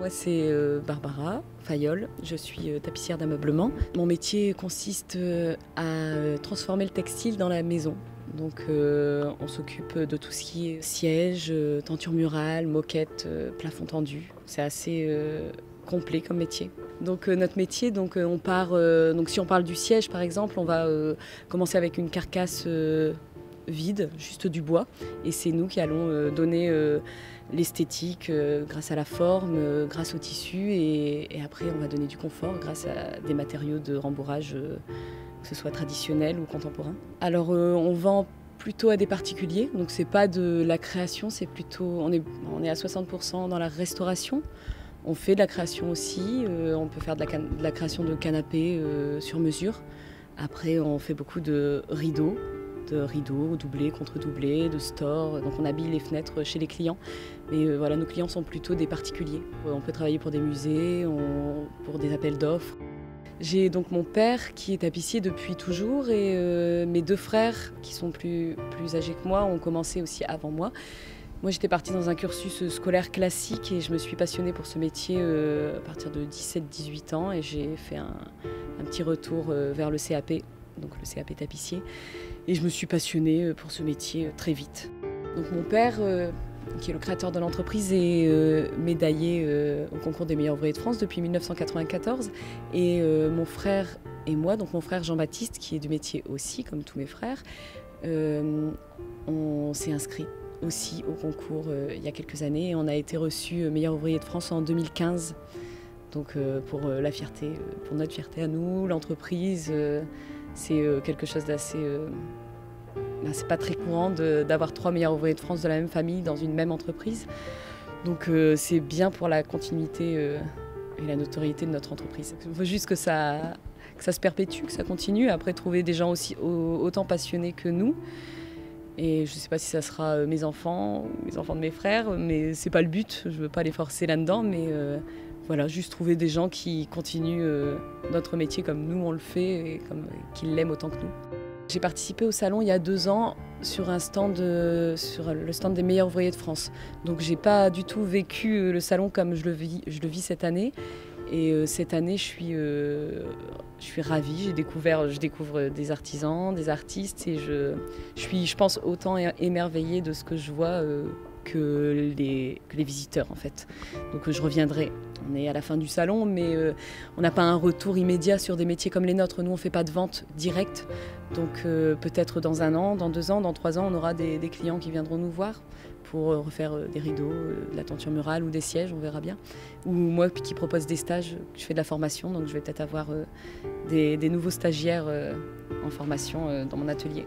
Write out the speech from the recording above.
Moi, c'est Barbara Fayolle, je suis tapissière d'ameublement. Mon métier consiste à transformer le textile dans la maison. Donc on s'occupe de tout ce qui est siège, tenture murale, moquette, plafond tendu. C'est assez complet comme métier. Donc notre métier, on part, donc si on parle du siège par exemple, on va commencer avec une carcasse vide, juste du bois, et c'est nous qui allons donner l'esthétique grâce à la forme, grâce au tissu, et après on va donner du confort grâce à des matériaux de rembourrage, que ce soit traditionnel ou contemporain. Alors on vend plutôt à des particuliers, donc c'est pas de la création, c'est plutôt, on est à 60% dans la restauration. On fait de la création aussi, on peut faire de la création de canapés sur mesure. Après on fait beaucoup de rideaux doublés, contre-doublés, de stores. Donc on habille les fenêtres chez les clients. Mais voilà, nos clients sont plutôt des particuliers. On peut travailler pour des musées, pour des appels d'offres. J'ai donc mon père qui est tapissier depuis toujours et mes deux frères qui sont plus âgés que moi ont commencé aussi avant moi. Moi j'étais partie dans un cursus scolaire classique et je me suis passionnée pour ce métier à partir de 17-18 ans et j'ai fait un petit retour vers le CAP, donc le CAP tapissier. Et je me suis passionnée pour ce métier très vite. Donc mon père, qui est le créateur de l'entreprise, est médaillé au concours des meilleurs ouvriers de France depuis 1994. Et mon frère et moi, donc mon frère Jean-Baptiste, qui est du métier aussi, comme tous mes frères, on s'est inscrit aussi au concours il y a quelques années. Et on a été reçu meilleur ouvrier de France en 2015. Donc pour la fierté, pour notre fierté à nous, l'entreprise, c'est quelque chose d'assez... c'est pas très courant d'avoir 3 meilleurs ouvriers de France de la même famille dans une même entreprise. Donc c'est bien pour la continuité et la notoriété de notre entreprise. Il faut juste que ça se perpétue, que ça continue. Après, trouver des gens aussi autant passionnés que nous. Et je ne sais pas si ça sera mes enfants ou les enfants de mes frères, mais c'est pas le but. Je ne veux pas les forcer là-dedans, mais voilà, juste trouver des gens qui continuent notre métier comme nous on le fait et qui l'aiment autant que nous. J'ai participé au salon il y a 2 ans sur le stand des meilleurs ouvriers de France. Donc j'ai pas du tout vécu le salon comme je le vis cette année. Et cette année, je suis ravie. Je découvre des artisans, des artistes, et je suis, je pense, autant émerveillée de ce que je vois que les visiteurs en fait. Donc je reviendrai. On est à la fin du salon, mais on n'a pas un retour immédiat sur des métiers comme les nôtres. Nous, on ne fait pas de vente directe. Donc peut-être dans 1 an, dans 2 ans, dans 3 ans, on aura des clients qui viendront nous voir pour refaire des rideaux, de la tenture murale ou des sièges, on verra bien. Ou moi qui propose des stages, je fais de la formation, donc je vais peut-être avoir des nouveaux stagiaires en formation dans mon atelier.